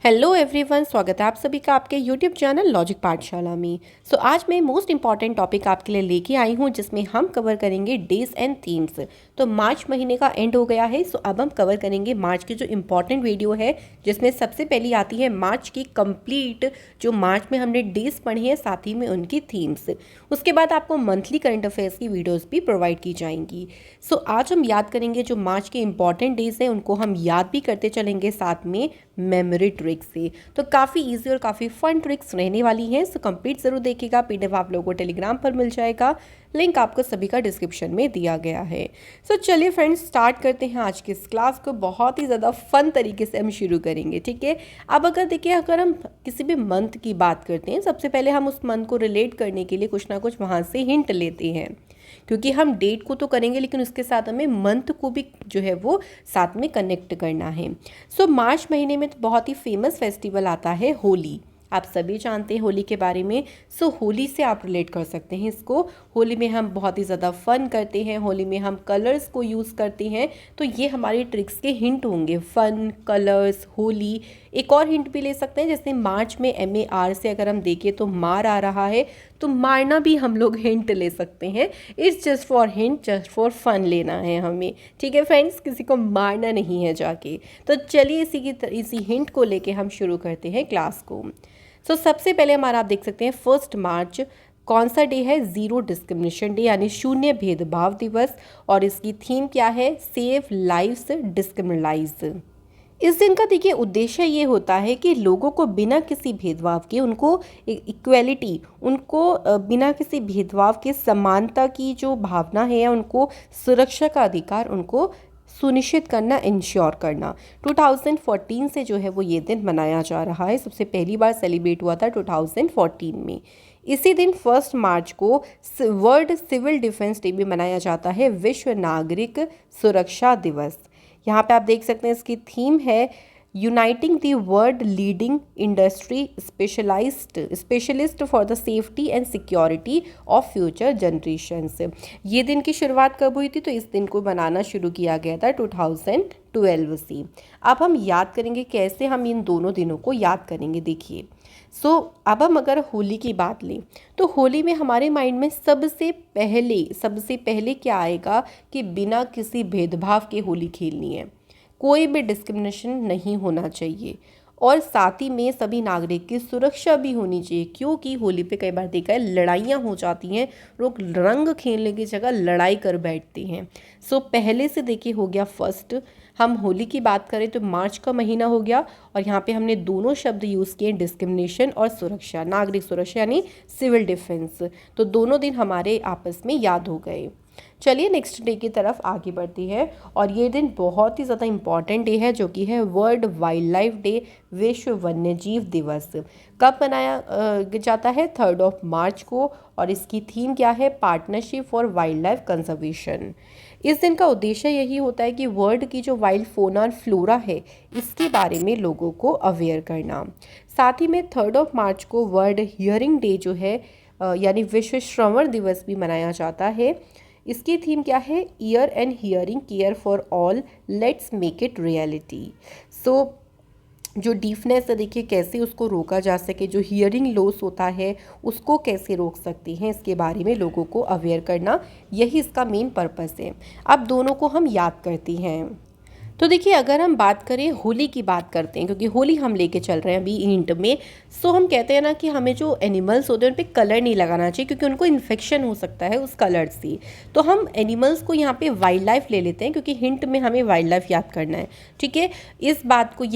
Hello everyone, स्वागत है आप सभी का आपके यूट्यूब चैनल लॉजिक पाठशाला में। आज मैं मोस्ट इंपॉर्टेंट टॉपिक आपके लिए लेके आई हूँ जिसमें हम कवर करेंगे डेज एंड थीम्स। तो मार्च महीने का एंड हो गया है, अब हम कवर करेंगे मार्च की जो इम्पॉर्टेंट वीडियो है, जिसमें सबसे पहली आती है मार्च की कंप्लीट, जो मार्च में हमने डेज पढ़े हैं, साथ ही में उनकी थीम्स। उसके बाद आपको मंथली करंट अफेयर्स की वीडियोज़ भी प्रोवाइड की जाएंगी। आज हम याद करेंगे जो मार्च के इंपॉर्टेंट डेज हैं, उनको हम याद भी करते चलेंगे साथ में मेमोरी ट्रिक्स से। तो काफ़ी इजी और काफ़ी फन ट्रिक्स रहने वाली हैं। कंप्लीट ज़रूर देखिएगा। पीडीएफ आप लोगों को टेलीग्राम पर मिल जाएगा, लिंक आपको सभी का डिस्क्रिप्शन में दिया गया है। चलिए फ्रेंड्स, स्टार्ट करते हैं आज की इस क्लास को। बहुत ही ज़्यादा फन तरीके से हम शुरू करेंगे, ठीक है। अब अगर देखिए, अगर हम किसी भी मंथ की बात करते हैं, सबसे पहले हम उस मंथ को रिलेट करने के लिए कुछ ना कुछ वहाँ से हिंट लेते हैं, क्योंकि हम डेट को तो करेंगे लेकिन उसके साथ हमें मंथ को भी जो है वो साथ में कनेक्ट करना है। मार्च महीने में तो बहुत ही फेमस फेस्टिवल आता है होली। आप सभी जानते हैं होली के बारे में। होली से आप रिलेट कर सकते हैं इसको। होली में हम बहुत ही ज़्यादा फन करते हैं, होली में हम कलर्स को यूज़ करते हैं। तो ये हमारी ट्रिक्स के हिंट होंगे, फन, कलर्स, होली। एक और हिंट भी ले सकते हैं, जैसे मार्च में MAR से अगर हम देखें तो मार आ रहा है, तो मारना भी हम लोग हिंट ले सकते हैं। It's just for hint, just for fun लेना है हमें, ठीक है फ्रेंड्स, किसी को मारना नहीं है जाके। तो चलिए इसी हिंट को लेके हम शुरू करते हैं क्लास को। सबसे पहले हमारा आप देख सकते हैं 1 मार्च कौन सा डे है? ज़ीरो डिस्क्रिमिनेशन डे, यानी शून्य भेदभाव दिवस। और इसकी थीम क्या है? Save lives decriminalise. इस दिन का देखिए उद्देश्य ये होता है कि लोगों को बिना किसी भेदभाव के, उनको इक्वेलिटी, उनको बिना किसी भेदभाव के समानता की जो भावना है, उनको सुरक्षा का अधिकार, उनको सुनिश्चित करना, इंश्योर करना। 2014 से जो है वो ये दिन मनाया जा रहा है। सबसे पहली बार सेलिब्रेट हुआ था 2014 में। इसी दिन 1 मार्च को वर्ल्ड सिविल डिफेंस डे भी मनाया जाता है, विश्व नागरिक सुरक्षा दिवस। यहाँ पे आप देख सकते हैं इसकी थीम है uniting the world leading industry specialist for the safety and security of future generations. ये दिन की शुरुआत कब हुई थी? तो इस दिन को बनाना शुरू किया गया था 2012 से। अब हम याद करेंगे कैसे हम इन दोनों दिनों को याद करेंगे। देखिए, अब हम अगर होली की बात लें तो होली में हमारे माइंड में सबसे पहले क्या आएगा कि बिना किसी भेदभाव के होली खेलनी है, कोई भी डिस्क्रिमिनेशन नहीं होना चाहिए, और साथ ही में सभी नागरिक की सुरक्षा भी होनी चाहिए। क्योंकि होली पे कई बार देखा है लड़ाइयाँ हो जाती हैं, लोग रंग खेलने की जगह लड़ाई कर बैठते हैं। पहले से देखिए हो गया फर्स्ट। हम होली की बात करें तो मार्च का महीना हो गया, और यहाँ पे हमने दोनों शब्द यूज़ किए, डिस्क्रिमिनेशन और सुरक्षा, नागरिक सुरक्षा यानी सिविल डिफेंस। तो दोनों दिन हमारे आपस में याद हो गए। चलिए नेक्स्ट डे की तरफ आगे बढ़ती है, और ये दिन बहुत ही ज़्यादा इम्पॉर्टेंट डे है, जो कि है वर्ल्ड वाइल्ड लाइफ डे, विश्व वन्यजीव दिवस। कब मनाया जाता है? 3 मार्च को। और इसकी थीम क्या है? Partnership for wild life conservation. इस दिन का उद्देश्य यही होता है कि वर्ल्ड की जो वाइल्ड फोना और फ्लोरा है, इसके बारे में लोगों को अवेयर करना। साथ ही में 3 मार्च को वर्ल्ड हियरिंग डे जो है, यानी विश्व श्रवण दिवस भी मनाया जाता है। इसकी थीम क्या है? Year and hearing care for all, let's make it reality. जो डीफनेस है, देखिए कैसे उसको रोका जा सके, जो हियरिंग लॉस होता है उसको कैसे रोक सकते हैं, इसके बारे में लोगों को अवेयर करना, यही इसका मेन पर्पस है। अब दोनों को हम याद करते हैं। तो देखिए, अगर हम बात करें, होली की बात करते हैं, क्योंकि होली हम लेके चल रहे हैं अभी हिंट में। हम कहते हैं ना कि हमें जो एनिमल्स होते हैं उन पे कलर नहीं लगाना चाहिए, क्योंकि उनको इन्फेक्शन हो सकता है उस कलर से। तो हम एनिमल्स को यहाँ पे वाइल्ड लाइफ ले लेते हैं, क्योंकि हिंट में हमें वाइल्ड लाइफ याद करना है, ठीक है। ये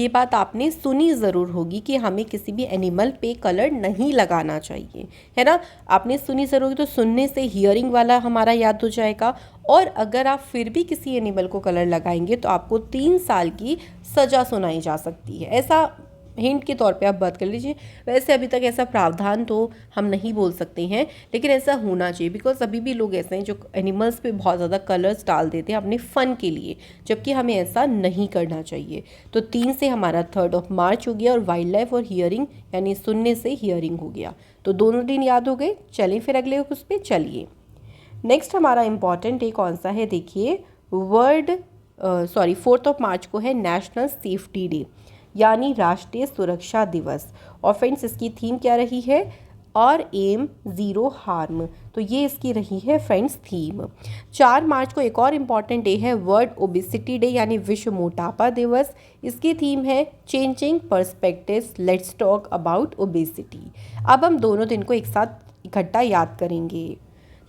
बात आपने सुनी ज़रूर होगी कि हमें किसी भी एनिमल पे कलर नहीं लगाना चाहिए, है ना। आपने सुनी ज़रूर होगी। तो सुनने से हियरिंग वाला हमारा याद हो जाएगा। और अगर आप फिर भी किसी एनिमल को कलर लगाएंगे तो आपको 3 साल की सज़ा सुनाई जा सकती है। ऐसा हिंट के तौर पे आप बात कर लीजिए। वैसे अभी तक ऐसा प्रावधान तो हम नहीं बोल सकते हैं, लेकिन ऐसा होना चाहिए, बिकॉज अभी भी लोग ऐसे हैं जो एनिमल्स पे बहुत ज़्यादा कलर्स डाल देते हैं अपने फ़न के लिए, जबकि हमें ऐसा नहीं करना चाहिए। तो 3 से हमारा 3 मार्च हो गया, और वाइल्ड लाइफ और हियरिंग यानी सुनने से हियरिंग हो गया। तो दोनों दिन याद हो गए। चलिए फिर अगले उस पर चलिए। नेक्स्ट हमारा इम्पॉर्टेंट डे कौन सा है? देखिए, 4 मार्च को है नेशनल सेफ्टी डे। यानी राष्ट्रीय सुरक्षा दिवस। और फ्रेंड्स इसकी थीम क्या रही है? और एम ज़ीरो हार्म। तो ये इसकी रही है फ्रेंड्स थीम। 4 मार्च को एक और इम्पॉर्टेंट डे है, वर्ल्ड ओबेसिटी डे यानी विश्व मोटापा दिवस। इसकी थीम है changing perspectives, let's talk about obesity. अब हम दोनों दिन को एक साथ इकट्ठा याद करेंगे।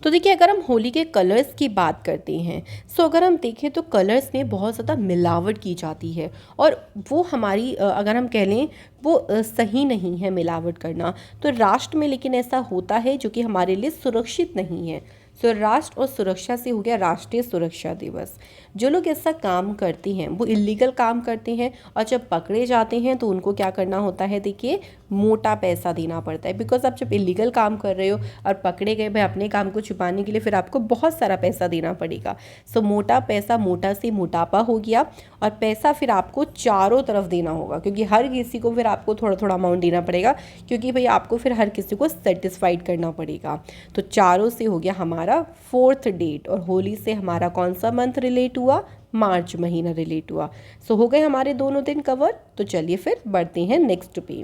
तो देखिए, अगर हम होली के कलर्स की बात करते हैं, सो अगर हम देखें तो कलर्स में बहुत ज़्यादा मिलावट की जाती है, और वो हमारी अगर हम कह लें वो सही नहीं है मिलावट करना। तो राष्ट्र में लेकिन ऐसा होता है जो कि हमारे लिए सुरक्षित नहीं है। सो राष्ट्र और सुरक्षा से हो गया राष्ट्रीय सुरक्षा दिवस। जो लोग ऐसा काम करते हैं वो इलीगल काम करते हैं, और जब पकड़े जाते हैं तो उनको क्या करना होता है? देखिए, मोटा पैसा देना पड़ता है। बिकॉज आप जब इलीगल काम कर रहे हो और पकड़े गए भाई अपने काम को छुपाने के लिए, फिर आपको बहुत सारा पैसा देना पड़ेगा। सो मोटा पैसा, मोटा से मोटापा हो गया, और पैसा फिर आपको चारों तरफ देना होगा, क्योंकि हर किसी को फिर आपको थोड़ा थोड़ा अमाउंट देना पड़ेगा, क्योंकि भाई आपको फिर हर किसी को सेटिस्फाइड करना पड़ेगा। तो चारों से हो गया हमारा 4th डेट। और होली से हमारा कौन सा मंथ रिलेट हुआ? मार्च महीना रिलेट हुआ। सो हो गए हमारे दोनों दिन कवर। तो चलिए फिर बढ़ते हैं नेक्स्ट पे।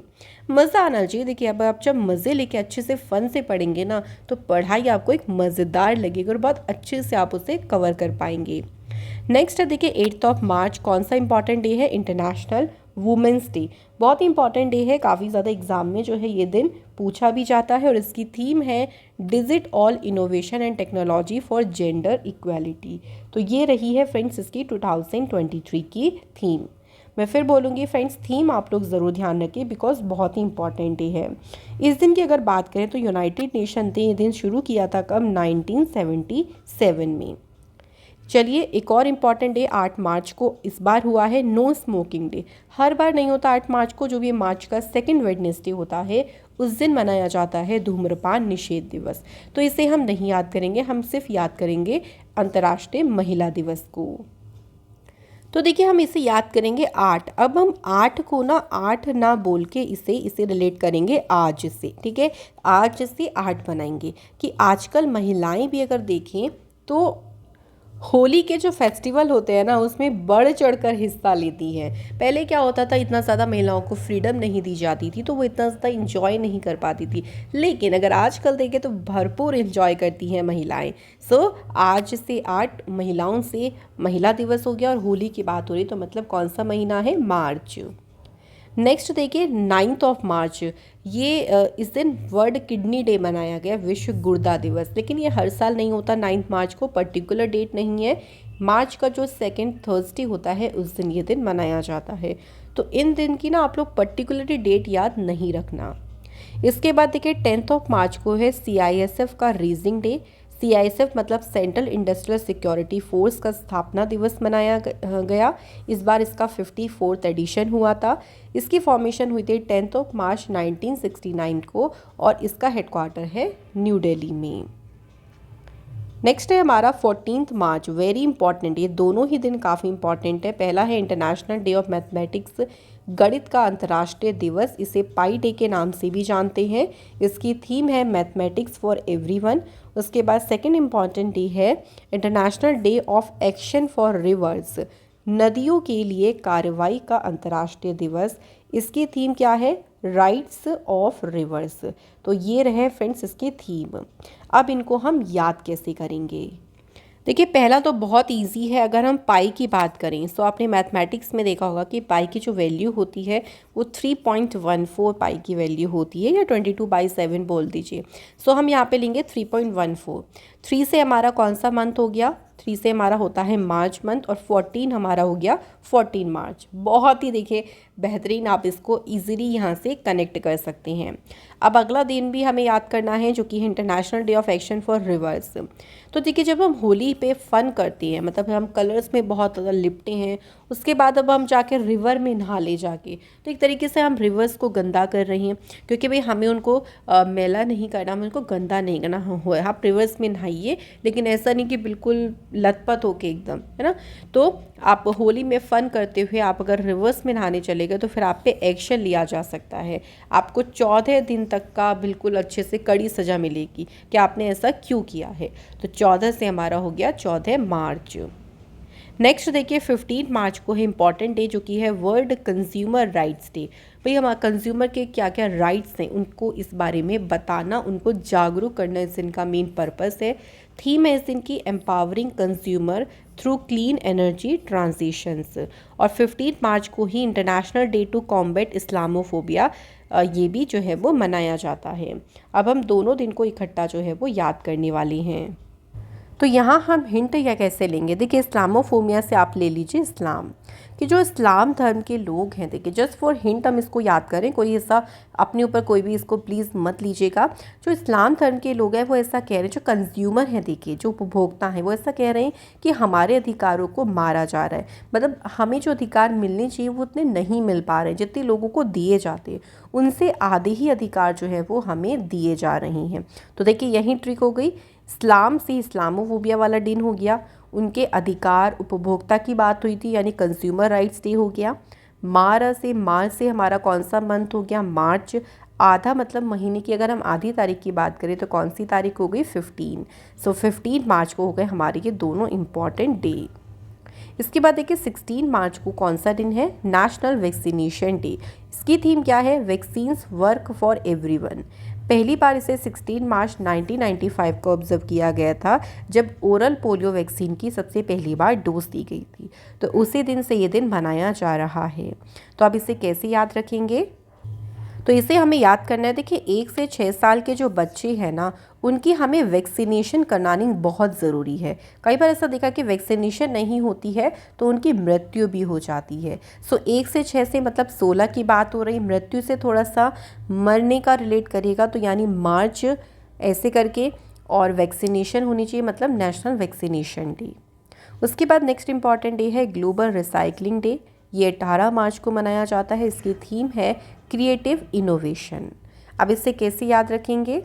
मज़ा आना चाहिए। देखिए, अब आप जब मज़े लेके अच्छे से फ़न से पढ़ेंगे ना, तो पढ़ाई आपको एक मज़ेदार लगेगी और बहुत अच्छे से आप उसे कवर कर पाएंगे। नेक्स्ट है, देखिए 8 मार्च कौन सा इंपॉर्टेंट डे है? International women's day. बहुत ही इंपॉर्टेंट डे है, काफ़ी ज़्यादा एग्जाम में जो है ये दिन पूछा भी जाता है। और इसकी थीम है digit all innovation and technology for gender equality. तो ये रही है फ्रेंड्स इसकी 2023 की थीम। मैं फिर बोलूँगी फ्रेंड्स, थीम आप लोग ज़रूर ध्यान रखें, बिकॉज बहुत ही इंपॉर्टेंट डे है। इस दिन की अगर बात करें तो यूनाइटेड नेशन ने ये दिन शुरू किया था कब? 1977 में। चलिए, एक और इम्पॉर्टेंट डे 8 मार्च को इस बार हुआ है नो स्मोकिंग डे। हर बार नहीं होता 8 मार्च को, जो भी मार्च का सेकेंड वेडनेसडे होता है उस दिन मनाया जाता है धूम्रपान निषेध दिवस। तो इसे हम नहीं याद करेंगे, हम सिर्फ याद करेंगे अंतर्राष्ट्रीय महिला दिवस को। तो देखिए, हम इसे याद करेंगे 8। अब हम 8 को ना 8 ना बोल के इसे रिलेट करेंगे आज से, ठीक है? आज से 8 बनाएंगे कि आजकल महिलाएं भी अगर देखें तो होली के जो फेस्टिवल होते हैं ना, उसमें बढ़ चढ़कर हिस्सा लेती हैं। पहले क्या होता था, इतना ज़्यादा महिलाओं को फ्रीडम नहीं दी जाती थी, तो वो इतना ज़्यादा इंजॉय नहीं कर पाती थी। लेकिन अगर आजकल देखें तो भरपूर इंजॉय करती हैं महिलाएं। सो आज से 8 महिलाओं से महिला दिवस हो गया, और होली की बात हो रही तो मतलब कौन सा महीना है? मार्च। नेक्स्ट देखिए 9 मार्च, ये इस दिन वर्ल्ड किडनी डे मनाया गया, विश्व गुर्दा दिवस। लेकिन ये हर साल नहीं होता 9 मार्च को, पर्टिकुलर डेट नहीं है। मार्च का जो सेकेंड थर्सडे होता है उस दिन ये दिन मनाया जाता है। तो इन दिन की ना आप लोग पर्टिकुलरली डेट याद नहीं रखना। इसके बाद देखिए 10 मार्च को है CISF का रेजिंग डे। CISF मतलब सेंट्रल इंडस्ट्रियल सिक्योरिटी फोर्स का स्थापना दिवस मनाया गया। इस बार इसका 54th एडिशन हुआ था। इसकी फॉर्मेशन हुई थी 10 मार्च 1969 को, और इसका हेडक्वार्टर है न्यू दिल्ली में। नेक्स्ट है हमारा 14 मार्च, वेरी इंपॉर्टेंट। ये दोनों ही दिन काफ़ी इंपॉर्टेंट है। पहला है इंटरनेशनल डे ऑफ मैथमेटिक्स, गणित का अंतर्राष्ट्रीय दिवस। इसे पाई डे के नाम से भी जानते हैं। इसकी थीम है मैथमेटिक्स फॉर एवरीवन। उसके बाद सेकंड इम्पॉर्टेंट डे है international day of action for reverse, नदियों के लिए कार्रवाई का अंतर्राष्ट्रीय दिवस। इसकी थीम क्या है? Rights of reverse. तो ये रहे फ्रेंड्स इसकी थीम। अब इनको हम याद कैसे करेंगे? देखिए, पहला तो बहुत इजी है। अगर हम पाई की बात करें तो आपने मैथमेटिक्स में देखा होगा कि पाई की जो वैल्यू होती है वो 3.14 पाई की वैल्यू होती है, या 22/7 बोल दीजिए। सो हम यहाँ पे लेंगे 3.14। 3 से हमारा कौन सा मंथ हो गया? 3 से हमारा होता है मार्च मंथ, और 14 हमारा हो गया 14 मार्च। बहुत ही देखिए बेहतरीन, आप इसको इजीली यहाँ से कनेक्ट कर सकते हैं। अब अगला दिन भी हमें याद करना है, जो कि है international day of action for reverse. तो देखिए, जब हम होली पे फन करते हैं, मतलब हम कलर्स में बहुत ज़्यादा लिपटे हैं, उसके बाद अब हम जाके रिवर में नहा ले जाके, तो एक तरीके से हम रिवर्स को गंदा कर रहे हैं, क्योंकि भाई हमें उनको मैला नहीं करना, हमें उनको गंदा नहीं करना। आप रिवर्स में नहाइए, लेकिन ऐसा नहीं कि बिल्कुल लथपथ होके एकदम, है ना। तो आप होली में फ़न करते हुए आप अगर रिवर्स में नहाने चले गए तो फिर आप पे एक्शन लिया जा सकता है। आपको 14 दिन तक का बिल्कुल अच्छे से कड़ी सज़ा मिलेगी कि आपने ऐसा क्यों किया है। तो 14 से हमारा हो गया 14 मार्च। नेक्स्ट देखिए 15 मार्च को है इम्पॉर्टेंट डे जो कि है वर्ल्ड कंज्यूमर राइट्स डे। भाई हम कंज्यूमर के क्या क्या राइट्स हैं उनको इस बारे में बताना, उनको जागरूक करना इस दिन का मेन पर्पस है। थीम है इस दिन की empowering consumer through clean energy transitions. और 15 मार्च को ही international day to combat Islamophobia ये भी जो है वो मनाया जाता है। अब हम दोनों दिन को इकट्ठा जो है वो याद करने वाले हैं। तो यहाँ हम हिंट या कैसे लेंगे, देखिए इस्लामोफोबिया से आप ले लीजिए इस्लाम, कि जो इस्लाम धर्म के लोग हैं, देखिए जस्ट फॉर हिंट हम इसको याद करें, कोई ऐसा अपने ऊपर कोई भी इसको प्लीज़ मत लीजिएगा। जो इस्लाम धर्म के लोग हैं वो ऐसा कह रहे हैं, जो कंज्यूमर हैं देखिए जो उपभोक्ता हैं वो ऐसा कह रहे हैं कि हमारे अधिकारों को मारा जा रहा है। मतलब हमें जो अधिकार मिलने चाहिए वो उतने नहीं मिल पा रहे हैं, जितने लोगों को दिए जाते हैं उनसे आधे ही अधिकार जो है वो हमें दिए जा रहे हैं। तो देखिए यही ट्रिक हो गई, इस्लाम से इस्लामोफोबिया वाला दिन हो गया, उनके अधिकार उपभोक्ता की बात हुई थी यानी कंज्यूमर राइट्स डे हो गया। मार्च से हमारा कौन सा मंथ हो गया, मार्च। आधा मतलब महीने की अगर हम आधी तारीख की बात करें तो कौन सी तारीख हो गई, 15। सो 15 मार्च को हो गए हमारे ये दोनों इम्पॉर्टेंट डे। इसके बाद देखिए 16 मार्च को कौन सा दिन है, नेशनल वैक्सीनेशन डे। इसकी थीम क्या है, वैक्सीन्स वर्क फॉर एवरीवन। पहली बार इसे 16 मार्च 1995 को ऑब्जर्व किया गया था जब ओरल पोलियो वैक्सीन की सबसे पहली बार डोज दी गई थी। तो उसी दिन से ये दिन मनाया जा रहा है। तो आप इसे कैसे याद रखेंगे, तो इसे हमें याद करना है, देखिए 1 से 6 साल के जो बच्चे हैं ना उनकी हमें वैक्सीनेशन करानी बहुत ज़रूरी है। कई बार ऐसा देखा कि वैक्सीनेशन नहीं होती है तो उनकी मृत्यु भी हो जाती है। सो 1 से 6 से मतलब 16 की बात हो रही, मृत्यु से थोड़ा सा मरने का रिलेट करिएगा तो यानी मार्च ऐसे करके, और वैक्सीनेशन होनी चाहिए मतलब नेशनल वैक्सीनेशन डे। उसके बाद नेक्स्ट इंपॉर्टेंट डे है ग्लोबल रिसाइकलिंग डे। ये 18 मार्च को मनाया जाता है। इसकी थीम है क्रिएटिव इनोवेशन। अब इससे कैसे याद रखेंगे,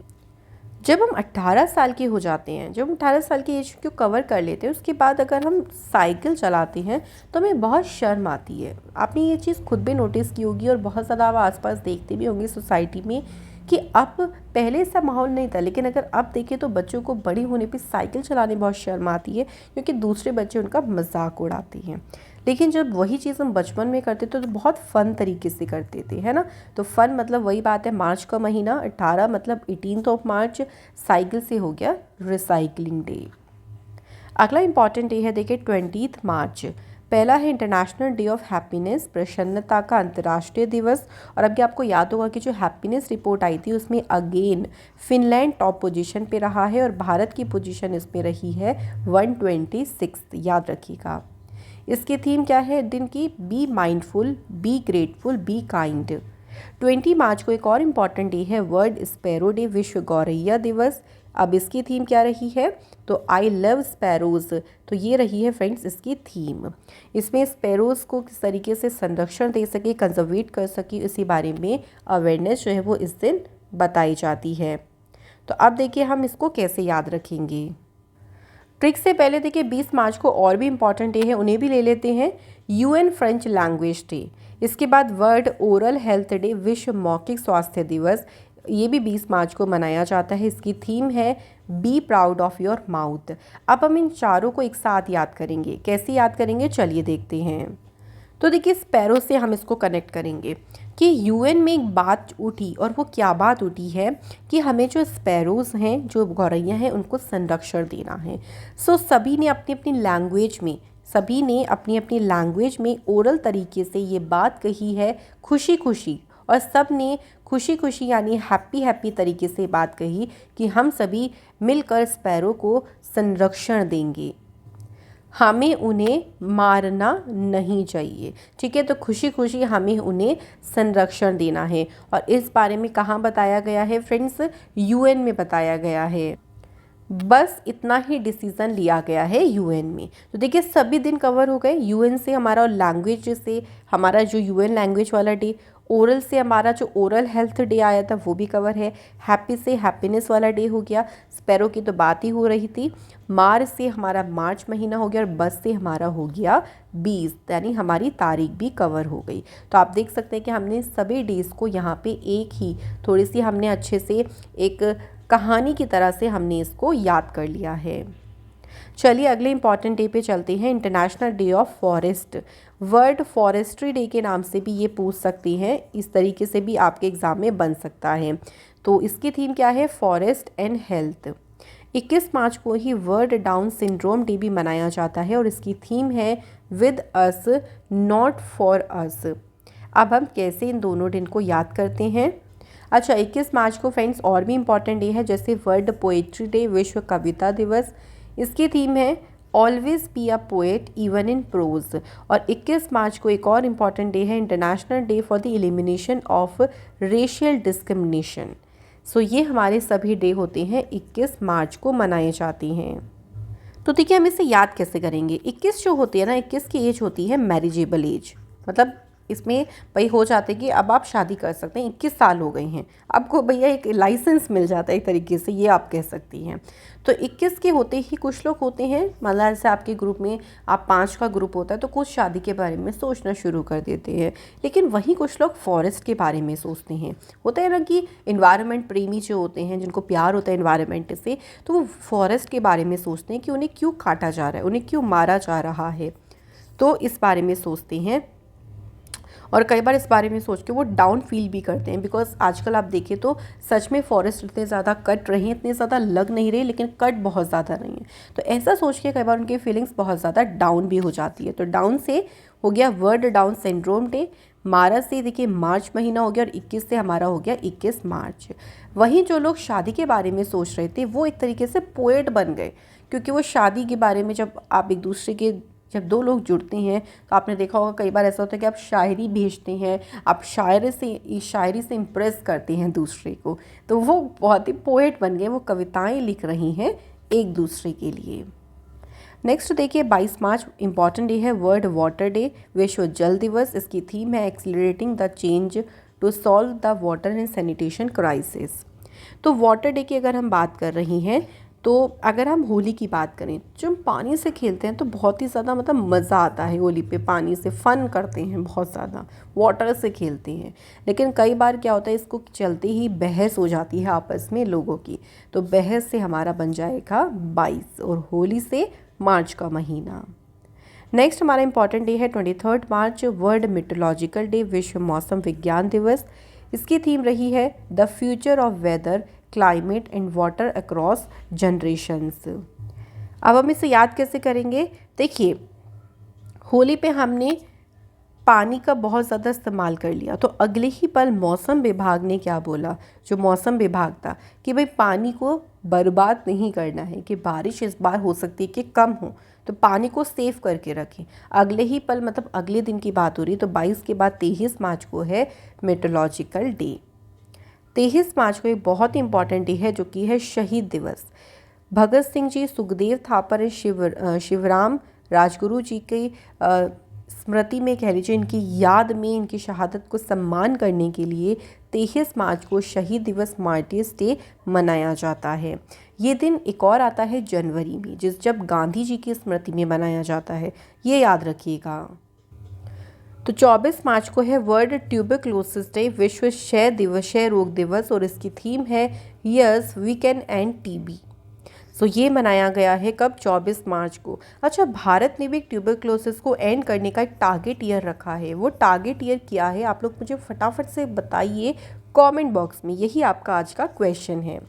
जब हम 18 साल के हो जाते हैं, जब हम 18 साल की एज को कवर कर लेते हैं उसके बाद अगर हम साइकिल चलाते हैं तो हमें बहुत शर्म आती है। आपने ये चीज़ खुद भी नोटिस की होगी और बहुत ज़्यादा आप आसपास देखते भी होंगे सोसाइटी में कि अब पहले ऐसा माहौल नहीं था, लेकिन अगर अब देखें तो बच्चों को बड़ी होने पे साइकिल चलाने बहुत शर्म आती है क्योंकि दूसरे बच्चे उनका मजाक उड़ाते हैं। लेकिन जब वही चीज़ हम बचपन में करते थे तो बहुत फ़न तरीके से करते थे, है ना। तो फ़न मतलब वही बात है, मार्च का महीना 18 मतलब 18 मार्च साइकिल से हो गया रिसाइकलिंग डे। अगला इंपॉर्टेंट डे है देखिए 20 मार्च। पहला है इंटरनेशनल डे ऑफ हैप्पीनेस, प्रसन्नता का अंतर्राष्ट्रीय दिवस। और अभी आपको याद होगा कि जो हैप्पीनेस रिपोर्ट आई थी उसमें अगेन फिनलैंड टॉप पोजीशन पे रहा है और भारत की पोजीशन इसमें रही है 126, याद रखिएगा। इसकी थीम क्या है दिन की, be mindful, be grateful, be kind. 20 मार्च को एक और इम्पॉर्टेंट डे है वर्ल्ड स्पैरो डे, विश्व गौरैया दिवस। अब इसकी थीम क्या रही है, तो आई लव स्पैरोज़। तो ये रही है फ्रेंड्स इसकी थीम। इसमें स्पैरोज़ को किस तरीके से संरक्षण दे सके, कंजर्वेट कर सके, इसी बारे में अवेयरनेस जो है वो इस दिन बताई जाती है। तो अब देखिए हम इसको कैसे याद रखेंगे। ट्रिक से पहले देखिए 20 मार्च को और भी इम्पॉर्टेंट डे है, उन्हें भी ले लेते हैं। UN French language day. इसके बाद वर्ल्ड ओरल हेल्थ डे, विश्व मौखिक स्वास्थ्य दिवस, ये भी 20 मार्च को मनाया जाता है। इसकी थीम है be proud of your mouth. अब हम इन चारों को एक साथ याद करेंगे, कैसे याद करेंगे चलिए देखते हैं। तो देखिए स्पैरो से हम इसको कनेक्ट करेंगे कि UN में एक बात उठी, और वो क्या बात उठी है कि हमें जो स्पैरोज़ हैं, जो गौरैया हैं, उनको संरक्षण देना है। सो सभी ने अपनी अपनी लैंग्वेज में ओरल तरीके से ये बात कही है खुशी खुशी, और सब ने खुशी खुशी यानी हैप्पी हैप्पी तरीके से बात कही कि हम सभी मिलकर स्पैरो को संरक्षण देंगे, हमें उन्हें मारना नहीं चाहिए। ठीक है, तो खुशी खुशी हमें उन्हें संरक्षण देना है। और इस बारे में कहाँ बताया गया है फ्रेंड्स, UN में बताया गया है। बस इतना ही डिसीज़न लिया गया है UN में। तो देखिए सभी दिन कवर हो गए। UN से हमारा, लैंग्वेज से हमारा जो UN लैंग्वेज वाला डे, ओरल से हमारा जो ओरल हेल्थ डे आया था वो भी कवर है, हैप्पी से हैप्पीनेस वाला डे हो गया, स्पैरो की तो बात ही हो रही थी, मार्च से हमारा मार्च महीना हो गया, और बस से हमारा हो गया 20, यानी हमारी तारीख भी कवर हो गई। तो आप देख सकते हैं कि हमने सभी डेज़ को यहाँ पे एक ही थोड़ी सी हमने अच्छे से एक कहानी की तरह से हमने इसको याद कर लिया है। चलिए अगले इंपॉर्टेंट डे पे चलते हैं, international day of forest. World forestry day के नाम से भी ये पूछ सकती हैं, इस तरीके से भी आपके एग्ज़ाम में बन सकता है। तो इसकी थीम क्या है? Forest and health. 21 मार्च को ही वर्ल्ड डाउन सिंड्रोम डे भी मनाया जाता है और इसकी थीम है with us not for us. अब हम कैसे इन दोनों दिन को याद करते हैं? अच्छा, 21 मार्च को फ्रेंड्स और भी इम्पॉर्टेंट डे है, जैसे वर्ल्ड पोएट्री डे, विश्व कविता दिवस। इसकी थीम है always be a poet even in prose. और 21 मार्च को एक और इम्पॉर्टेंट डे है, international day for the elimination of racial discrimination. So ये हमारे सभी डे होते हैं 21 मार्च को मनाए जाते हैं। तो देखिए हम इसे याद कैसे करेंगे? 21 जो होती है ना, 21 की एज होती है मैरिजेबल एज, मतलब इसमें भाई हो जाते कि अब आप शादी कर सकते हैं, 21 साल हो गए हैं, आपको भैया एक लाइसेंस मिल जाता है एक तरीके से, ये आप कह सकती हैं। तो 21 के होते ही कुछ लोग होते हैं, मतलब जैसे आपके ग्रुप में आप 5 का ग्रुप होता है तो कुछ शादी के बारे में सोचना शुरू कर देते हैं, लेकिन वहीं कुछ लोग फॉरेस्ट के बारे में सोचते हैं। होता है ना कि इन्वायरमेंट प्रेमी जो होते हैं, जिनको प्यार होता है इन्वायरमेंट से, तो वो फॉरेस्ट के बारे में सोचते हैं कि उन्हें क्यों काटा जा रहा है, उन्हें क्यों मारा जा रहा है, तो इस बारे में सोचते हैं। और कई बार इस बारे में सोच के वो डाउन फील भी करते हैं, बिकॉज आजकल आप देखें तो सच में फॉरेस्ट इतने ज़्यादा कट रही हैं, इतने ज़्यादा लग नहीं रही, लेकिन कट बहुत ज़्यादा रही हैं। तो ऐसा सोच के कई बार उनकी फीलिंग्स बहुत ज़्यादा डाउन भी हो जाती है। तो डाउन से हो गया वर्ल्ड डाउन सिंड्रोम डे। मार्च से देखिए मार्च महीना हो गया और 21 से हमारा हो गया 21 मार्च। वहीं जो लोग शादी के बारे में सोच रहे थे वो एक तरीके से पोएट बन गए, क्योंकि वो शादी के बारे में जब आप एक दूसरे के जब दो लोग जुड़ते हैं तो आपने देखा होगा कई बार ऐसा होता है कि आप शायरी भेजते हैं, आप शायरी से इम्प्रेस करते हैं दूसरे को, तो वो बहुत ही पोएट बन गए, वो कविताएं लिख रही हैं एक दूसरे के लिए। नेक्स्ट देखिए 22 मार्च इंपॉर्टेंट डे है, वर्ल्ड वाटर डे, विश्व जल दिवस। इसकी थीम है accelerating the change to solve the water and sanitation crisis. तो वाटर डे की अगर हम बात कर रही हैं, तो अगर हम होली की बात करें, जो हम पानी से खेलते हैं तो बहुत ही ज़्यादा मतलब मज़ा आता है होली पे, पानी से फ़न करते हैं, बहुत ज़्यादा वाटर से खेलते हैं। लेकिन कई बार क्या होता है, इसको चलते ही बहस हो जाती है आपस में लोगों की, तो बहस से हमारा बन जाएगा 22 और होली से मार्च का महीना। नेक्स्ट हमारा इंपॉर्टेंट डे है 23 मार्च, वर्ल्ड मीटोलॉजिकल डे, विश्व मौसम विज्ञान दिवस। इसकी थीम रही है the future of weather, climate and water across generations. अब हम इसे याद कैसे करेंगे? देखिए होली पे हमने पानी का बहुत ज़्यादा इस्तेमाल कर लिया, तो अगले ही पल मौसम विभाग ने क्या बोला, जो मौसम विभाग था, कि भाई पानी को बर्बाद नहीं करना है, कि बारिश इस बार हो सकती है कि कम हो, तो पानी को सेव करके रखें। अगले ही पल मतलब अगले दिन की बात हो रही, तो 22 के बाद 23 मार्च को है मेट्रोलॉजिकल डे। 23 मार्च को एक बहुत ही इंपॉर्टेंट डे है जो कि है शहीद दिवस। भगत सिंह जी, सुखदेव थापर, शिवराम राजगुरु जी की स्मृति में, कह लीजिए इनकी याद में, इनकी शहादत को सम्मान करने के लिए 23 मार्च को शहीद दिवस, मार्टिर्स डे मनाया जाता है। ये दिन एक और आता है जनवरी में, जब गांधी जी की स्मृति में मनाया जाता है, ये याद रखिएगा। तो 24 मार्च को है वर्ल्ड ट्यूबरक्लोसिस डे, विश्व क्षय रोग दिवस, और इसकी थीम है yes we can end TB. So ये मनाया गया है कब? 24 मार्च को। अच्छा, भारत ने भी ट्यूबरक्लोसिस को एंड करने का एक टारगेट ईयर रखा है, वो टारगेट ईयर क्या है आप लोग मुझे फटाफट से बताइए कमेंट बॉक्स में, यही आपका आज का क्वेश्चन है।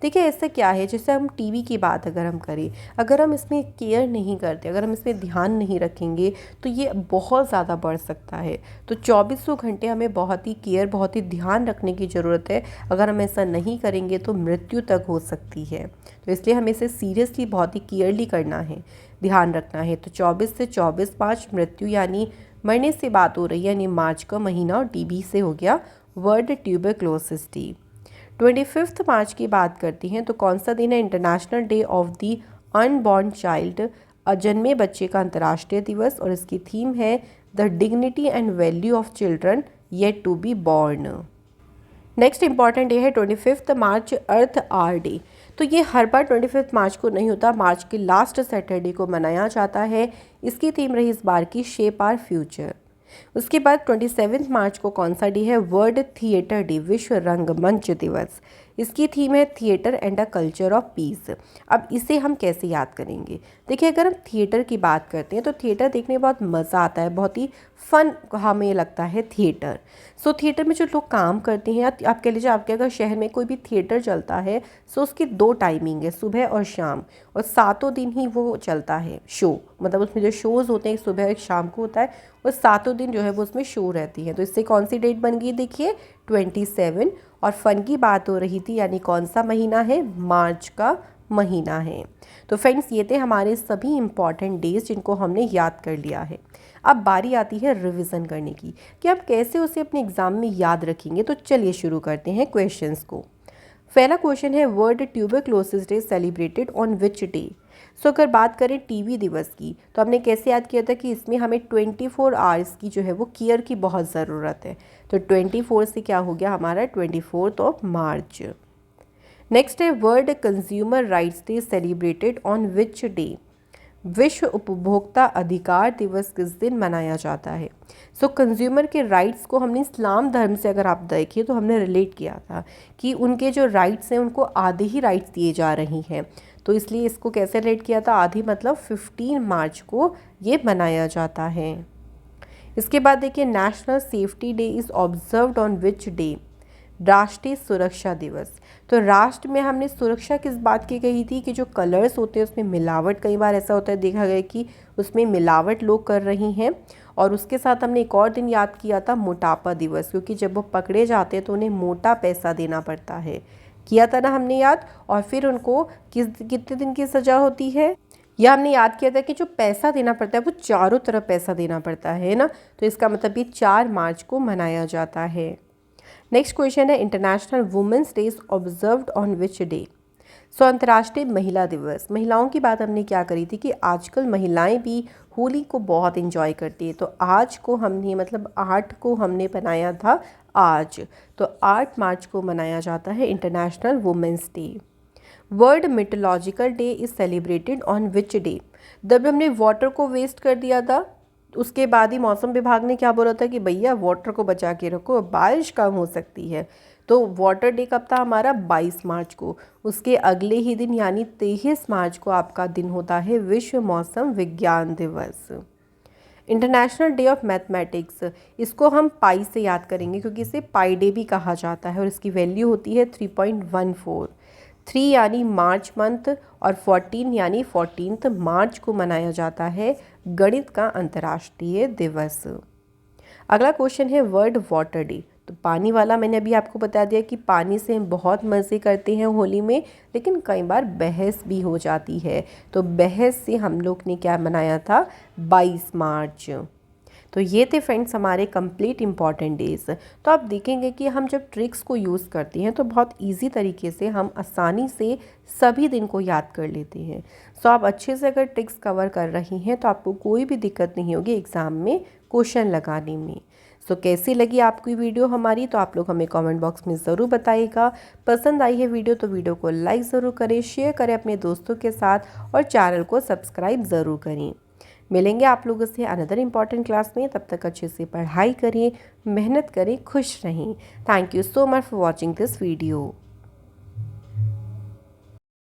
देखिए ऐसा क्या है, जैसे हम टीवी की बात अगर हम करें, अगर हम इसमें केयर नहीं करते, अगर हम इसमें ध्यान नहीं रखेंगे तो ये बहुत ज़्यादा बढ़ सकता है। तो 2400 घंटे हमें बहुत ही केयर, बहुत ही ध्यान रखने की ज़रूरत है। अगर हम ऐसा नहीं करेंगे तो मृत्यु तक हो सकती है, तो इसलिए हमें इसे सीरियसली बहुत ही केयरली करना है, ध्यान रखना है। तो 24 से 24 मार्च मृत्यु यानी मरने से बात हो रही है, यानी मार्च का महीना, और टीबी से हो गया वर्ल्ड ट्यूबरक्लोसिस डे। 25 मार्च की बात करती हैं तो कौन सा दिन है? International day of the unborn child, अजन्मे बच्चे का अंतर्राष्ट्रीय दिवस, और इसकी थीम है the dignity and value of children yet to be born. Next important day है 25 मार्च, अर्थ आवर डे। तो ये हर बार 25 मार्च को नहीं होता, मार्च के लास्ट सैटरडे को मनाया जाता है। इसकी थीम रही इस बार की शेप आवर फ्यूचर। उसके बाद 27 मार्च को कौन सा डे है? वर्ल्ड थिएटर डे, विश्व रंगमंच दिवस। इसकी थीम है theatre and a culture of peace. अब इसे हम कैसे याद करेंगे? देखिए, अगर हम थिएटर की बात करते हैं तो थिएटर देखने में बहुत मज़ा आता है, बहुत ही फन हमें लगता है थिएटर। सो थिएटर में जो लोग काम करते हैं, या आप कह लीजिए आपके अगर शहर में कोई भी थिएटर चलता है, सो उसकी 2 टाइमिंग है, सुबह और शाम, और सातों दिन ही वो चलता है शो। मतलब उसमें जो शोज़ होते हैं एक सुबह एक शाम को होता है, और सातों दिन जो है वो उसमें शो रहती है। तो इससे कौन सी डेट बन गई? देखिए 27। और फन की बात हो रही थी, यानी कौन सा महीना है? मार्च का महीना है। तो फ्रेंड्स, ये थे हमारे सभी इम्पॉर्टेंट डेज जिनको हमने याद कर लिया है। अब बारी आती है रिवीजन करने की कि आप कैसे उसे अपने एग्ज़ाम में याद रखेंगे। तो चलिए शुरू करते हैं क्वेश्चंस को। पहला क्वेश्चन है, world tuberculosis day celebrated on which day? So अगर बात करें टीबी दिवस की, तो हमने कैसे याद किया था कि इसमें हमें 24 आवर्स की जो है वो केयर की बहुत ज़रूरत है। तो 24 से क्या हो गया हमारा? 24 मार्च। नेक्स्ट है, world consumer rights day celebrated on which day? विश्व उपभोक्ता अधिकार दिवस किस दिन मनाया जाता है? सो कंज्यूमर के राइट्स को हमने इस्लाम धर्म से अगर आप देखिए तो हमने रिलेट किया था कि उनके जो राइट्स हैं उनको आधे ही राइट्स दिए जा रही हैं। तो इसलिए इसको कैसे रिलेट किया था? आधी मतलब 15 मार्च को ये मनाया जाता है। इसके बाद देखिए, national safety day is observed on which day? राष्ट्रीय सुरक्षा दिवस। तो राष्ट्र में हमने सुरक्षा किस बात की कही थी? कि जो कलर्स होते हैं उसमें मिलावट, कई बार ऐसा होता है देखा गया कि उसमें मिलावट लोग कर रही हैं। और उसके साथ हमने एक और दिन याद किया था, मोटापा दिवस, क्योंकि जब वो पकड़े जाते हैं तो उन्हें मोटा पैसा देना पड़ता है। किया था ना हमने याद? और फिर उनको कितने दिन की सज़ा होती है? यह हमने याद किया था कि जो पैसा देना पड़ता है वो चारों तरफ पैसा देना पड़ता है ना। तो इसका मतलब ये 4 मार्च को मनाया जाता है। नेक्स्ट क्वेश्चन है, international women's day is observed on which day? So अंतर्राष्ट्रीय महिला दिवस। महिलाओं की बात हमने क्या करी थी कि आजकल महिलाएं भी होली को बहुत एंजॉय करती है। तो आज को हमने मतलब 8 को हमने बनाया था आज। तो 8 मार्च को मनाया जाता है international women's day. World meteorological day is celebrated on which day? जब हमने वाटर को वेस्ट कर दिया था, उसके बाद ही मौसम विभाग ने क्या बोला था कि भैया वाटर को बचा के रखो, बारिश कम हो सकती है। तो वाटर डे कब था हमारा? 22 मार्च को। उसके अगले ही दिन यानी 23 मार्च को आपका दिन होता है विश्व मौसम विज्ञान दिवस। इंटरनेशनल डे ऑफ मैथमेटिक्स, इसको हम पाई से याद करेंगे क्योंकि इसे पाई डे भी कहा जाता है और इसकी वैल्यू होती है 3.14। 3 यानी मार्च मंथ और 14 यानी 14 मार्च को मनाया जाता है गणित का अंतर्राष्ट्रीय दिवस। अगला क्वेश्चन है, वर्ल्ड वाटर डे। तो पानी वाला मैंने अभी आपको बता दिया कि पानी से हम बहुत मज़े करते हैं होली में, लेकिन कई बार बहस भी हो जाती है। तो बहस से हम लोग ने क्या मनाया था? 22 मार्च। तो ये थे फ्रेंड्स हमारे कंप्लीट इम्पॉर्टेंट डेज़। तो आप देखेंगे कि हम जब ट्रिक्स को यूज़ करते हैं तो बहुत इजी तरीके से हम आसानी से सभी दिन को याद कर लेते हैं। सो आप अच्छे से अगर ट्रिक्स कवर कर रही हैं तो आपको कोई भी दिक्कत नहीं होगी एग्ज़ाम में क्वेश्चन लगाने में। सो कैसी लगी आपकी वीडियो हमारी? तो आप लोग हमें कमेंट बॉक्स में ज़रूर बताइएगा। पसंद आई है वीडियो तो वीडियो को लाइक ज़रूर करें, शेयर करें अपने दोस्तों के साथ और चैनल को सब्सक्राइब ज़रूर करें। मिलेंगे आप लोगों से अनदर इम्पॉर्टेंट क्लास में। तब तक अच्छे से पढ़ाई करें, मेहनत करें, खुश रहें। Thank you so much for watching this video.